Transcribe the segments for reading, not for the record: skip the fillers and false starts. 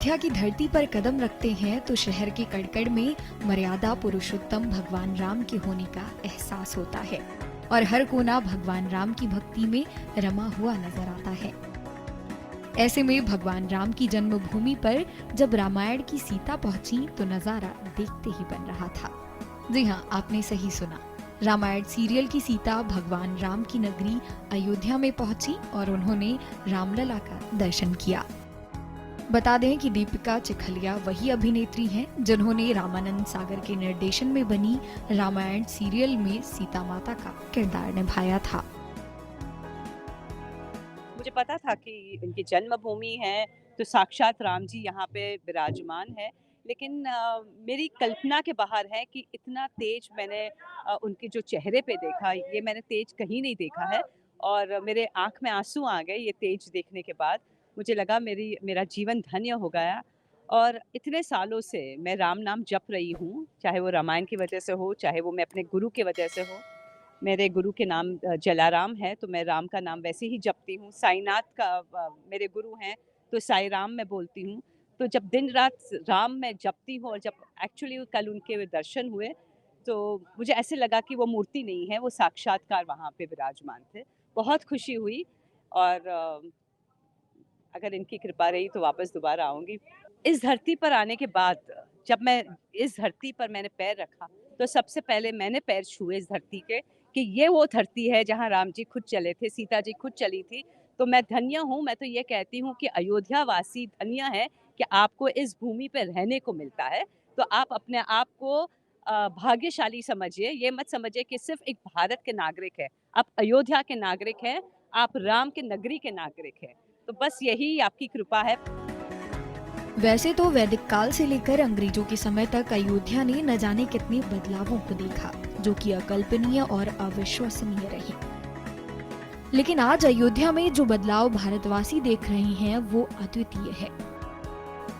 अयोध्या की धरती पर कदम रखते हैं तो शहर के कड़कड़ में मर्यादा पुरुषोत्तम भगवान राम के होने का एहसास होता है और हर कोना भगवान राम की भक्ति में रमा हुआ नजर आता है। ऐसे में भगवान राम की जन्मभूमि पर जब रामायण की सीता पहुंची तो नजारा देखते ही बन रहा था। जी हाँ, आपने सही सुना। रामायण सीरियल की सीता भगवान राम की नगरी अयोध्या में पहुंची और उन्होंने रामलला का दर्शन किया। बता दें कि दीपिका चिखलिया वही अभिनेत्री हैं जिन्होंने रामानंद सागर के निर्देशन में बनी रामायण सीरियल में सीता माता का किरदार निभाया था। मुझे पता था कि इनकी जन्मभूमि है तो साक्षात राम जी यहाँ पे विराजमान है, लेकिन मेरी कल्पना के बाहर है कि इतना तेज मैंने उनके जो चेहरे पे देखा, ये मैंने तेज कहीं नहीं देखा है और मेरे आँख में आंसू आ गए ये तेज देखने के बाद। मुझे लगा मेरा जीवन धन्य हो गया और इतने सालों से मैं राम नाम जप रही हूँ, चाहे वो रामायण की वजह से हो, चाहे वो मैं अपने गुरु की वजह से हो। मेरे गुरु के नाम जलाराम है, तो मैं राम का नाम वैसे ही जपती हूँ। साईनाथ का मेरे गुरु हैं, तो साईं राम मैं बोलती हूँ। तो जब दिन-रात राम मैं जपती हूँ और जब एक्चुअली कल उनके दर्शन हुए, तो मुझे ऐसे लगा कि वो मूर्ति नहीं है, वो साक्षात्कार वहाँ पे विराजमान थे। बहुत खुशी हुई और अगर इनकी कृपा रही तो वापस दोबारा आऊँगी। इस धरती पर आने के बाद जब मैं इस धरती पर मैंने पैर रखा, तो सबसे पहले मैंने पैर छुए इस धरती के कि ये वो धरती है जहाँ राम जी खुद चले थे, सीता जी खुद चली थी। तो मैं धन्य हूँ, मैं तो ये कहती हूँ कि अयोध्या वासी धन्य है कि आपको इस भूमि पे रहने को मिलता है। तो आप अपने आप को भाग्यशाली समझिए, ये मत समझिए कि सिर्फ़ एक भारत के नागरिक हैं। आप अयोध्या के नागरिक हैं, आप राम के नगरी के नागरिक हैं। तो बस यही आपकी कृपा है। वैसे तो वैदिक काल से लेकर अंग्रेजों के समय तक अयोध्या ने न जाने कितने बदलावों को देखा, जो कि अकल्पनीय और अविश्वसनीय रही। लेकिन आज अयोध्या में जो बदलाव भारतवासी देख रहे हैं वो अद्वितीय है,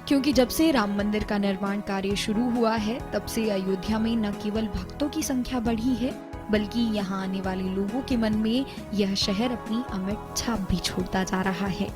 क्योंकि जब से राम मंदिर का निर्माण कार्य शुरू हुआ है तब से अयोध्या में न केवल भक्तों की संख्या बढ़ी है, बल्कि यहाँ आने वाले लोगों के मन में यह शहर अपनी अमिट छाप भी छोड़ता जा रहा है।